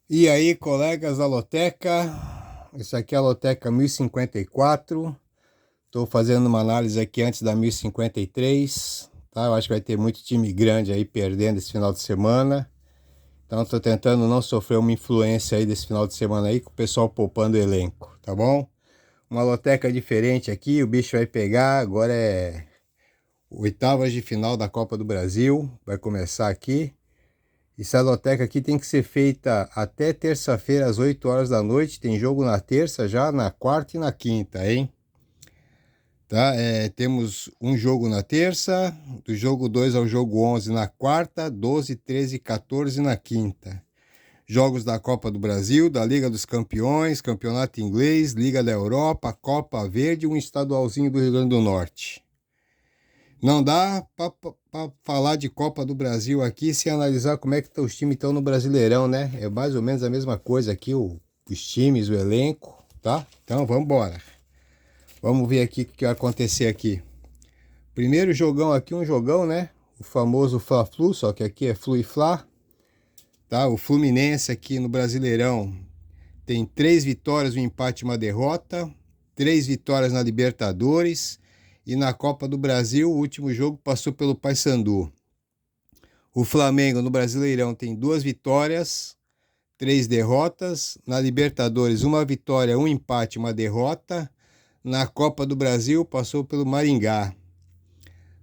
E aí, colegas da Loteca, isso aqui é a Loteca 1054. Estou fazendo uma análise aqui antes da 1053, tá? Eu acho que vai ter muito time grande aí perdendo esse final de semana. Então estou tentando não sofrer uma influência aí desse final de semana aí com o pessoal poupando o elenco, tá bom? Uma Loteca diferente aqui, o bicho vai pegar, agora é oitavas de final da Copa do Brasil, vai começar aqui. Essa loteca aqui tem que ser feita até terça-feira às 8 horas da noite. Tem jogo na terça, já na quarta e na quinta, hein? Tá? Temos um jogo na terça, do jogo 2 ao jogo 11 na quarta, 12, 13 e 14 na quinta. Jogos da Copa do Brasil, da Liga dos Campeões, Campeonato Inglês, Liga da Europa, Copa Verde e um estadualzinho do Rio Grande do Norte. Não dá para falar de Copa do Brasil aqui sem analisar como é que os times estão no Brasileirão, né? É mais ou menos a mesma coisa aqui, os times, o elenco, tá? Então vamos embora. Vamos ver aqui o que vai acontecer aqui. Primeiro jogão aqui, um jogão, né? O famoso Fla-Flu, só que aqui é Flu e Fla, tá? O Fluminense aqui no Brasileirão tem 3 vitórias, um empate e uma derrota, 3 vitórias na Libertadores. E na Copa do Brasil, o último jogo passou pelo Paysandu. O Flamengo no Brasileirão tem 2 vitórias, 3 derrotas. Na Libertadores, 1 vitória, 1 empate, 1 derrota. Na Copa do Brasil, passou pelo Maringá.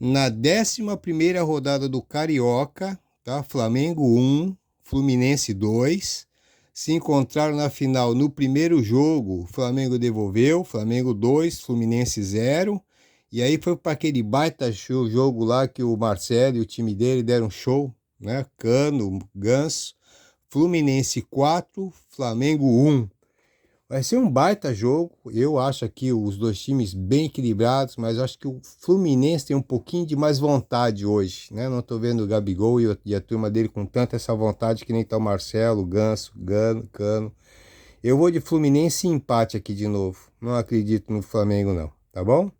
Na 11ª rodada do Carioca, tá? Flamengo 1, Fluminense 2. Se encontraram na final no primeiro jogo, Flamengo devolveu, Flamengo 2, Fluminense 0. E aí foi para aquele baita show, jogo lá que o Marcelo e o time dele deram show, né? Cano, Ganso, Fluminense 4, Flamengo 1. Vai ser um baita jogo. Eu acho aqui os dois times bem equilibrados, mas eu acho que o Fluminense tem um pouquinho de mais vontade hoje, né? Não tô vendo o Gabigol e a turma dele com tanta essa vontade que nem tá o Marcelo, Ganso, Cano. Eu vou de Fluminense e empate aqui de novo. Não acredito no Flamengo não, tá bom?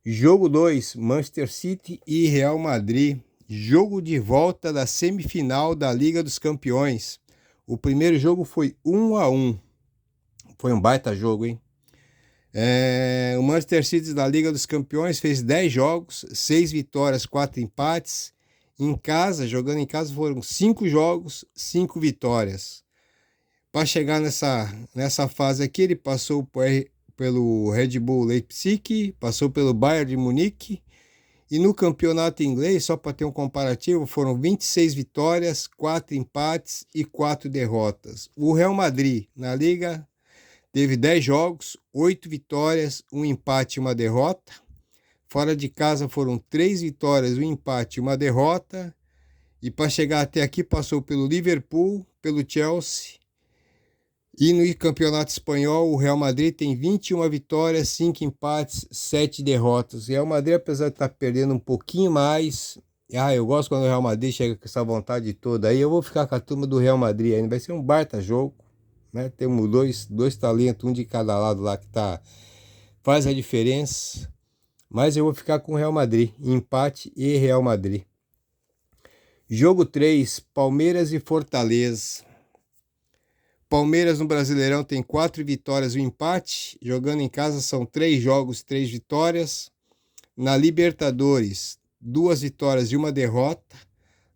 Jogo 2, Manchester City e Real Madrid. Jogo de volta da semifinal da Liga dos Campeões. O primeiro jogo foi 1-1. Foi um baita jogo, hein? O Manchester City da Liga dos Campeões fez 10 jogos, 6 vitórias, 4 empates. Em casa, jogando em casa, foram 5 jogos, 5 vitórias. Para chegar nessa fase aqui, ele passou pelo Red Bull Leipzig, passou pelo Bayern de Munique. E no campeonato inglês, só para ter um comparativo, foram 26 vitórias, 4 empates e 4 derrotas. O Real Madrid, na Liga, teve 10 jogos, 8 vitórias, 1 empate e 1 derrota. Fora de casa foram 3 vitórias, 1 empate e 1 derrota. E para chegar até aqui, passou pelo Liverpool, pelo Chelsea. E no campeonato espanhol, o Real Madrid tem 21 vitórias, 5 empates, 7 derrotas. O Real Madrid, apesar de estar perdendo um pouquinho mais, eu gosto quando o Real Madrid chega com essa vontade toda aí. Eu vou ficar com a turma do Real Madrid ainda. Vai ser um baita jogo, né? Temos dois talentos, um de cada lado lá que faz a diferença. Mas eu vou ficar com o Real Madrid, empate e Real Madrid. Jogo 3, Palmeiras e Fortaleza. Palmeiras no Brasileirão tem 4 vitórias e 1 empate. Jogando em casa são 3 jogos, 3 vitórias. Na Libertadores, 2 vitórias e 1 derrota.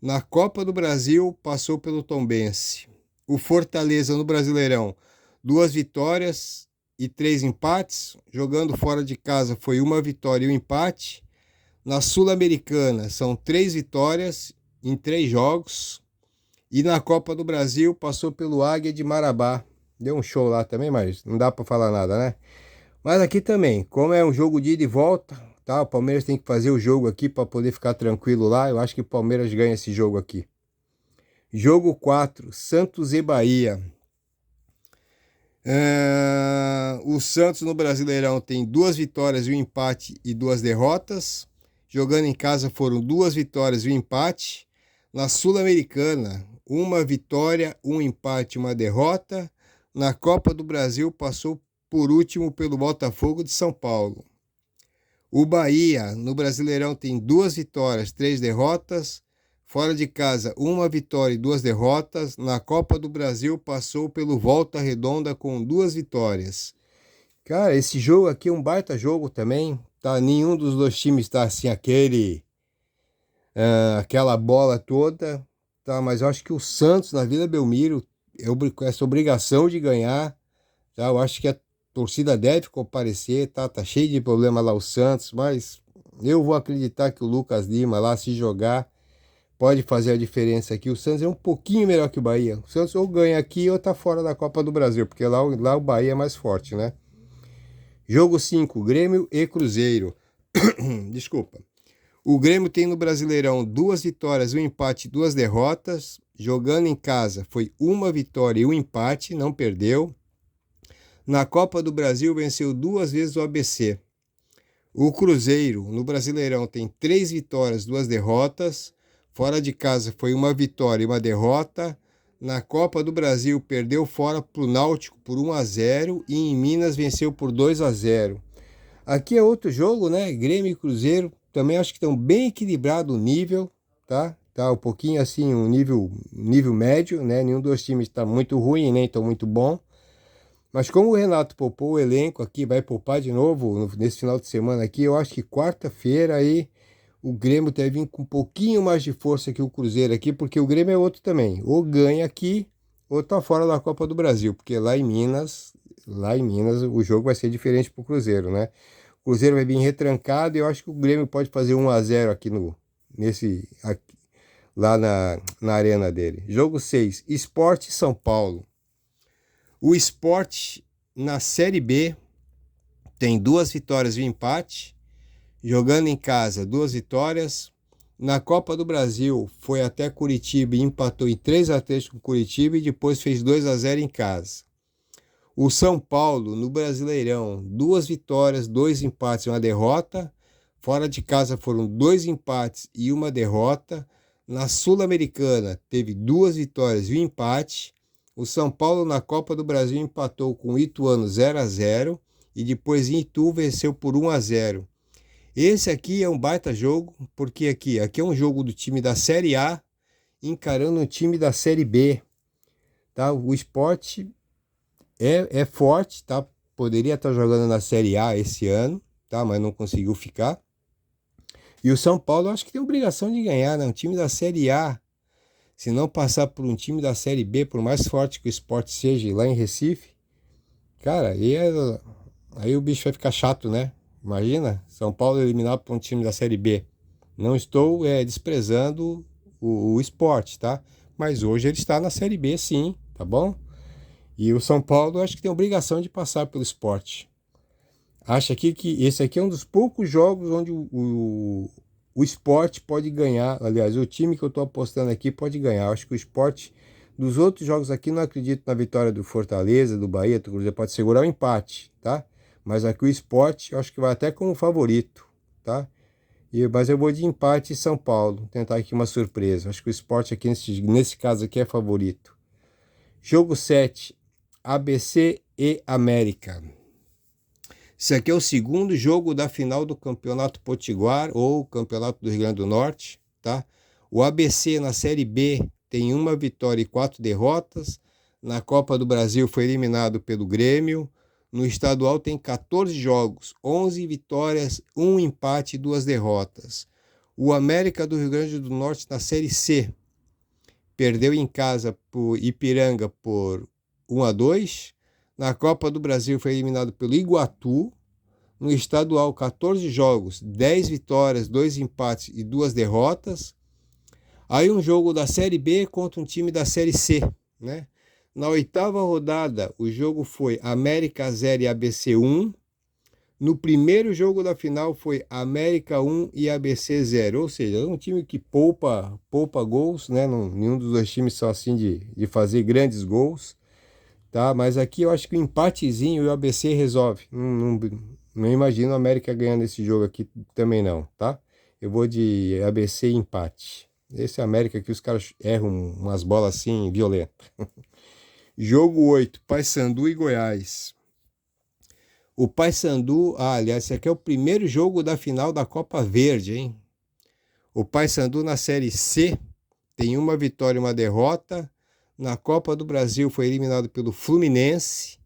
Na Copa do Brasil, passou pelo Tombense. O Fortaleza no Brasileirão, 2 vitórias e 3 empates. Jogando fora de casa foi 1 vitória e 1 empate. Na Sul-Americana, são 3 vitórias em 3 jogos. E na Copa do Brasil passou pelo Águia de Marabá. Deu um show lá também, mas não dá para falar nada, né? Mas aqui também, como é um jogo de ida e volta, tá? O Palmeiras tem que fazer o jogo aqui para poder ficar tranquilo lá. Eu acho que o Palmeiras ganha esse jogo aqui. Jogo 4, Santos e Bahia. O Santos no Brasileirão tem 2 vitórias e 1 empate e 2 derrotas. Jogando em casa foram 2 vitórias e 1 empate. Na Sul-Americana, 1 vitória, 1 empate e 1 derrota. Na Copa do Brasil, passou por último pelo Botafogo de São Paulo. O Bahia, no Brasileirão, tem 2 vitórias, 3 derrotas. Fora de casa, 1 vitória e 2 derrotas. Na Copa do Brasil, passou pelo Volta Redonda com 2 vitórias. Cara, esse jogo aqui é um baita jogo também, tá? Nenhum dos dois times tá assim, aquela bola toda, tá? Mas eu acho que o Santos, na Vila Belmiro, essa obrigação de ganhar, tá? Eu acho que a torcida deve comparecer, tá? Tá cheio de problema lá o Santos, mas eu vou acreditar que o Lucas Lima lá, se jogar, pode fazer a diferença aqui. O Santos é um pouquinho melhor que o Bahia. O Santos ou ganha aqui ou tá fora da Copa do Brasil, porque lá o Bahia é mais forte, né? Jogo 5, Grêmio e Cruzeiro. Desculpa. O Grêmio tem no Brasileirão 2 vitórias, 1 empate e 2 derrotas. Jogando em casa foi 1 vitória e 1 empate, não perdeu. Na Copa do Brasil venceu 2 vezes o ABC. O Cruzeiro no Brasileirão tem 3 vitórias, 2 derrotas. Fora de casa foi 1 vitória e 1 derrota. Na Copa do Brasil perdeu fora para o Náutico por 1-0 e em Minas venceu por 2-0. Aqui é outro jogo, né? Grêmio e Cruzeiro também acho que estão bem equilibrado o nível, tá? Tá um pouquinho assim, um nível médio, né? Nenhum dos times está muito ruim, nem tão muito bom. Mas como o Renato poupou o elenco aqui, vai poupar de novo nesse final de semana aqui, eu acho que quarta-feira aí o Grêmio deve vir com um pouquinho mais de força que o Cruzeiro aqui, porque o Grêmio é outro também. Ou ganha aqui, ou tá fora da Copa do Brasil, porque lá em Minas o jogo vai ser diferente pro Cruzeiro, né? O Cruzeiro vai vir retrancado e eu acho que o Grêmio pode fazer 1-0 aqui lá na arena dele. Jogo 6, Sport São Paulo. O Sport na Série B tem 2 vitórias e 1 empate. Jogando em casa, 2 vitórias. Na Copa do Brasil, foi até Curitiba e empatou em 3-3 com Curitiba e depois fez 2-0 em casa. O São Paulo, no Brasileirão, 2 vitórias, 2 empates e 1 derrota. Fora de casa foram 2 empates e 1 derrota. Na Sul-Americana, teve 2 vitórias e 1 empate. O São Paulo, na Copa do Brasil, empatou com o Ituano 0-0 e depois em Itu venceu por 1-0. Esse aqui é um baita jogo, porque aqui é um jogo do time da Série A encarando um time da Série B, tá? O Sport é forte, tá? Poderia estar jogando na Série A esse ano, tá? Mas não conseguiu ficar. E o São Paulo, eu acho que tem obrigação de ganhar, né? Um time da Série A, se não passar por um time da Série B, por mais forte que o Sport seja lá em Recife, cara, aí o bicho vai ficar chato, né? Imagina, São Paulo eliminado por um time da Série B. Não estou desprezando o Sport, tá? Mas hoje ele está na Série B, sim, tá bom? E o São Paulo, eu acho que tem obrigação de passar pelo Sport. Acho aqui que esse aqui é um dos poucos jogos onde o Sport pode ganhar. Aliás, o time que eu estou apostando aqui pode ganhar. Acho que o Sport, dos outros jogos aqui, não acredito na vitória do Fortaleza, do Bahia, do Cruzeiro, pode segurar o empate, tá? Mas aqui o Sport, eu acho que vai até como favorito, tá? Mas eu vou de empate São Paulo, tentar aqui uma surpresa. Acho que o Sport aqui, nesse caso aqui, é favorito. Jogo 7, ABC e América. Esse aqui é o segundo jogo da final do Campeonato Potiguar, ou Campeonato do Rio Grande do Norte, tá? O ABC na Série B tem 1 vitória e 4 derrotas. Na Copa do Brasil foi eliminado pelo Grêmio. No estadual tem 14 jogos, 11 vitórias, 1 empate e 2 derrotas. O América do Rio Grande do Norte na Série C perdeu em casa por Ipiranga por 1-2. Na Copa do Brasil foi eliminado pelo Iguatu. No estadual, 14 jogos, 10 vitórias, 2 empates e 2 derrotas. Aí um jogo da Série B contra um time da Série C, né? Na 8ª rodada, o jogo foi América 0 e ABC 1. No primeiro jogo da final foi América 1 e ABC 0. Ou seja, é um time que poupa gols, né? Nenhum dos dois times são assim de fazer grandes gols, tá? Mas aqui eu acho que o empatezinho e o ABC resolve. Não imagino a América ganhando esse jogo aqui também não, tá? Eu vou de ABC e empate. Esse América aqui os caras erram umas bolas assim violentas. Jogo 8, Paysandu e Goiás. O Paysandu, aliás, esse aqui é o primeiro jogo da final da Copa Verde, hein? O Paysandu na Série C tem uma vitória e uma derrota. Na Copa do Brasil foi eliminado pelo Fluminense.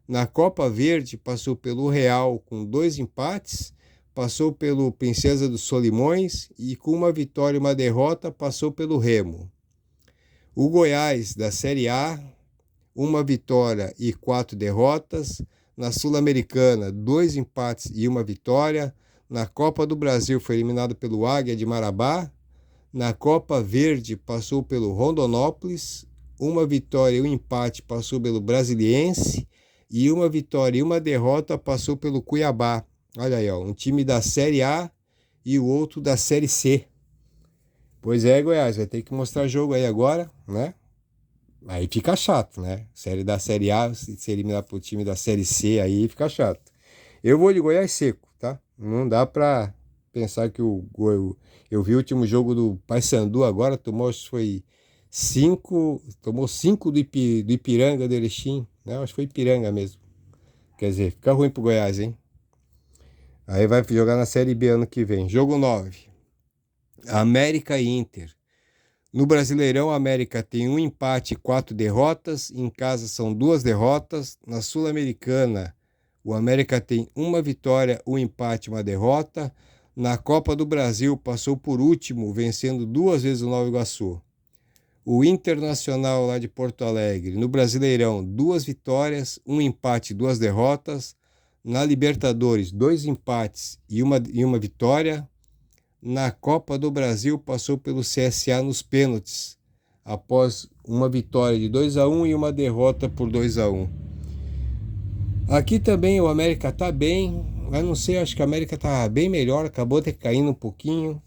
Na Copa Verde passou pelo Real com 2 empates. Passou pelo Princesa dos Solimões e com uma vitória e uma derrota passou pelo Remo. O Goiás da Série A, uma vitória e 4 derrotas. Na Sul-Americana, 2 empates e uma vitória. Na Copa do Brasil foi eliminado pelo Águia de Marabá. Na Copa Verde passou pelo Rondonópolis. Uma vitória e um empate passou pelo Brasiliense. E uma vitória e uma derrota passou pelo Cuiabá. Olha aí, ó, um time da Série A e o outro da Série C. Pois é, Goiás, vai ter que mostrar jogo aí agora, né? Aí fica chato, né? Série da Série A, se eliminar pro time da Série C, aí fica chato. Eu vou de Goiás seco, tá? Não dá pra pensar que eu vi o último jogo do Paysandu agora, tomou, acho que foi 5, tomou 5 do Ipiranga do Erechim, né? Acho que foi Ipiranga mesmo. Quer dizer, fica ruim pro Goiás, hein? Aí vai jogar na Série B ano que vem. Jogo 9. América e Inter. No Brasileirão, a América tem 1 empate e 4 derrotas. Em casa são 2 derrotas. Na Sul-Americana, o América tem 1 vitória, 1 empate e 1 derrota. Na Copa do Brasil, passou por último, vencendo 2 vezes o Nova Iguaçu. O Internacional lá de Porto Alegre. No Brasileirão, 2 vitórias, 1 empate e 2 derrotas. Na Libertadores, 2 empates e uma vitória. Na Copa do Brasil, passou pelo CSA nos pênaltis, após uma vitória de 2-1 e uma derrota por 2-1. Aqui também o América está bem, mas não sei, acho que a América está bem melhor, acabou de cair um pouquinho.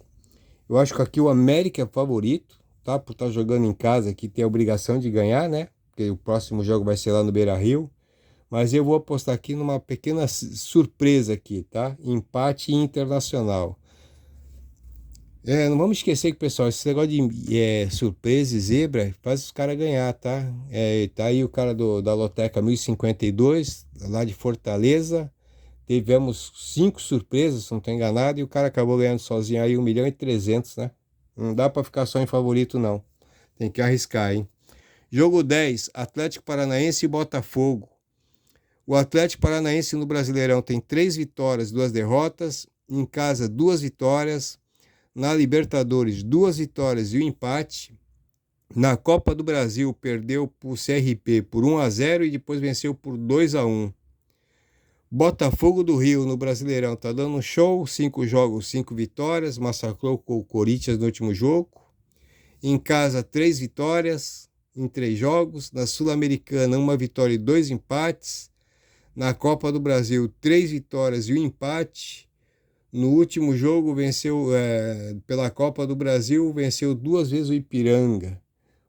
Eu acho que aqui o América é favorito, tá? Por estar jogando em casa aqui, tem a obrigação de ganhar, né? Porque o próximo jogo vai ser lá no Beira-Rio. Mas eu vou apostar aqui numa pequena surpresa aqui, tá? Empate Internacional. Não vamos esquecer que, pessoal, esse negócio de surpresa e zebra faz os caras ganhar, tá? Tá aí o cara da Loteca 1052, lá de Fortaleza. Tivemos 5 surpresas, se não estou enganado, e o cara acabou ganhando sozinho aí 1.300.000, né? Não dá para ficar só em favorito, não. Tem que arriscar, hein? Jogo 10, Atlético Paranaense e Botafogo. O Atlético Paranaense no Brasileirão tem 3 vitórias, 2 derrotas. Em casa, 2 vitórias. Na Libertadores, 2 vitórias e 1 empate. Na Copa do Brasil, perdeu para o CRP por 1-0 e depois venceu por 2-1. Botafogo do Rio no Brasileirão tá dando um show, 5 jogos, 5 vitórias, massacrou com o Corinthians no último jogo. Em casa, 3 vitórias em 3 jogos. Na Sul-Americana, 1 vitória e 2 empates. Na Copa do Brasil, 3 vitórias e 1 empate. No último jogo, venceu pela Copa do Brasil, venceu 2 vezes o Ipiranga.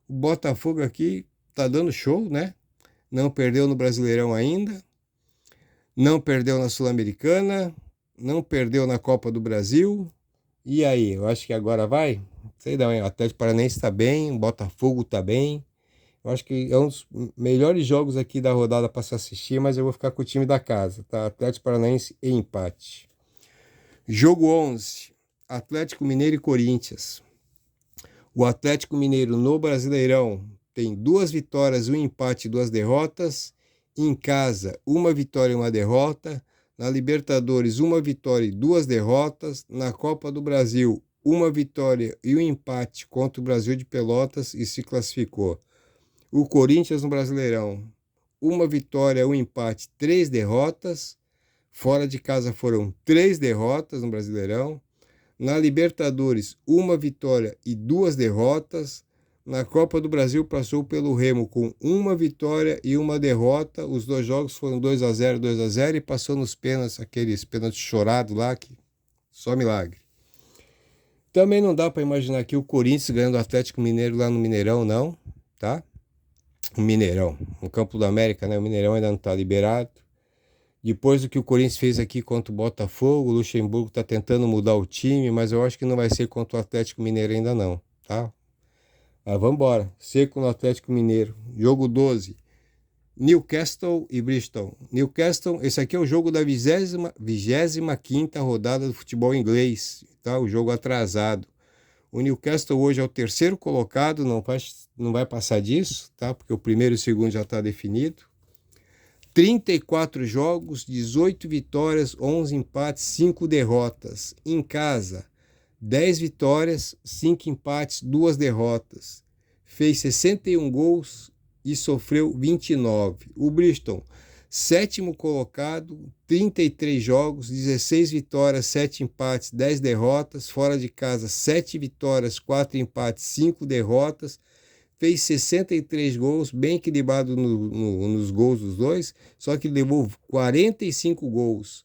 O Botafogo aqui tá dando show, né? Não perdeu no Brasileirão ainda. Não perdeu na Sul-Americana. Não perdeu na Copa do Brasil. E aí, eu acho que agora vai? Sei não, hein? O Atlético Paranaense tá bem, o Botafogo tá bem. Eu acho que é um dos melhores jogos aqui da rodada para se assistir, mas eu vou ficar com o time da casa, tá? Atlético Paranaense e empate. Jogo 11, Atlético Mineiro e Corinthians. O Atlético Mineiro no Brasileirão tem 2 vitórias, 1 empate e 2 derrotas. Em casa, 1 vitória e 1 derrota. Na Libertadores, 1 vitória e 2 derrotas. Na Copa do Brasil, 1 vitória e 1 empate contra o Brasil de Pelotas e se classificou. O Corinthians no Brasileirão, 1 vitória, 1 empate, 3 derrotas. Fora de casa foram 3 derrotas no Brasileirão. Na Libertadores, 1 vitória e 2 derrotas. Na Copa do Brasil, passou pelo Remo com 1 vitória e 1 derrota. Os 2 jogos foram 2-0, 2-0 e passou nos pênaltis, aqueles pênaltis chorados lá, que só milagre. Também não dá para imaginar aqui o Corinthians ganhando o Atlético Mineiro lá no Mineirão, não, tá? O Mineirão, no Campo do América, né? O Mineirão ainda não está liberado. Depois do que o Corinthians fez aqui contra o Botafogo, o Luxemburgo está tentando mudar o time, mas eu acho que não vai ser contra o Atlético Mineiro ainda não, tá? Mas vamos embora, seco no Atlético Mineiro. Jogo 12, Newcastle e Bristol. Newcastle, esse aqui é o jogo da 25ª rodada do futebol inglês, tá? O jogo atrasado. O Newcastle hoje é o terceiro colocado, não vai passar disso, tá? Porque o primeiro e o segundo já está definido. 34 jogos, 18 vitórias, 11 empates, 5 derrotas. Em casa, 10 vitórias, 5 empates, 2 derrotas. Fez 61 gols e sofreu 29. O Bristol, sétimo colocado, 33 jogos, 16 vitórias, 7 empates, 10 derrotas. Fora de casa, 7 vitórias, 4 empates, 5 derrotas. Fez 63 gols, bem equilibrado nos gols dos dois, só que levou 45 gols.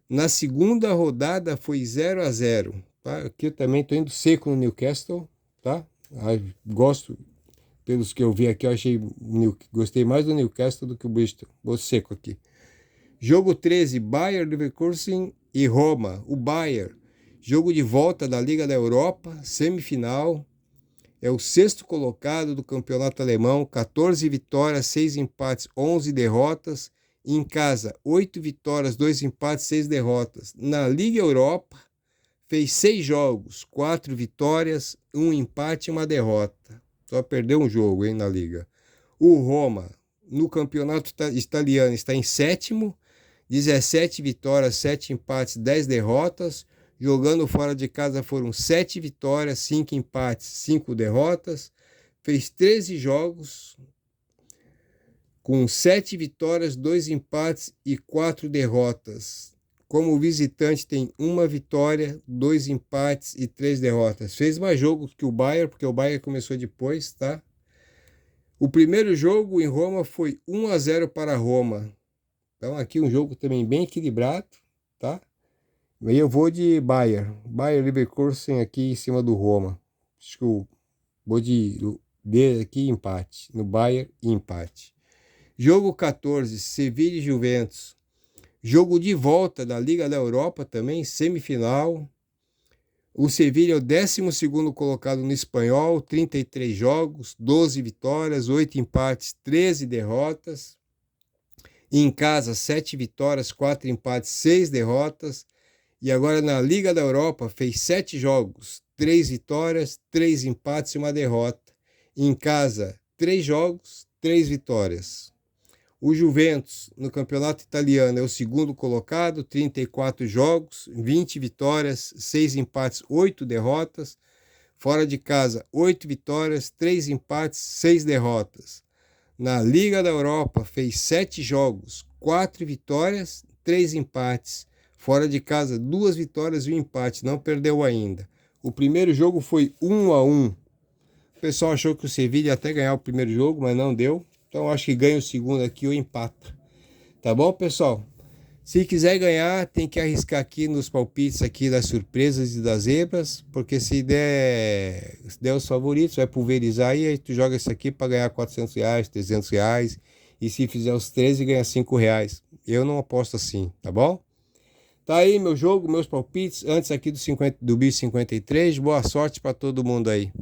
Na segunda rodada foi 0-0. Tá? Aqui eu também estou indo seco no Newcastle, tá? Gosto, pelos que eu vi aqui, gostei mais do Newcastle do que o Bristol. Vou seco aqui. Jogo 13, Bayer Leverkusen e Roma. O Bayer, jogo de volta da Liga da Europa, semifinal. É o sexto colocado do campeonato alemão, 14 vitórias, 6 empates, 11 derrotas. Em casa, 8 vitórias, 2 empates, 6 derrotas. Na Liga Europa, fez 6 jogos, 4 vitórias, 1 empate e 1 derrota. Só perdeu um jogo, hein, na Liga. O Roma, no campeonato italiano, está em sétimo, 17 vitórias, 7 empates, 10 derrotas. Jogando fora de casa foram 7 vitórias, 5 empates, 5 derrotas. Fez 13 jogos com 7 vitórias, 2 empates e 4 derrotas. Como visitante tem 1 vitória, 2 empates e 3 derrotas. Fez mais jogos que o Bayern, porque o Bayern começou depois, tá? O primeiro jogo em Roma foi 1-0 para Roma. Então aqui um jogo também bem equilibrado, tá? Aí eu vou de Bayer Leverkusen aqui em cima do Roma. Acho que eu vou de aqui empate. No Bayer, empate. Jogo 14, Sevilla e Juventus. Jogo de volta da Liga da Europa também, semifinal. O Sevilla é o 12º colocado no espanhol, 33 jogos, 12 vitórias, 8 empates, 13 derrotas. Em casa, 7 vitórias, 4 empates, 6 derrotas. E agora na Liga da Europa fez 7 jogos, 3 vitórias, 3 empates e 1 derrota. Em casa, 3 jogos, 3 vitórias. O Juventus, no campeonato italiano, é o segundo colocado, 34 jogos, 20 vitórias, 6 empates, 8 derrotas. Fora de casa, 8 vitórias, 3 empates, 6 derrotas. Na Liga da Europa, fez 7 jogos, 4 vitórias, 3 empates. Fora de casa, 2 vitórias e 1 empate, não perdeu ainda. O primeiro jogo foi 1-1. O pessoal achou que o Sevilla ia até ganhar o primeiro jogo, mas não deu. Então acho que ganha o segundo aqui ou empata. Tá bom, pessoal? Se quiser ganhar, tem que arriscar aqui nos palpites aqui das surpresas e das zebras, porque se der os favoritos, vai pulverizar aí tu joga isso aqui para ganhar R$400, R$300, e se fizer os 13, ganha R$5. Eu não aposto assim, tá bom? Tá aí meu jogo, meus palpites, antes aqui do BIS 53. Boa sorte para todo mundo aí.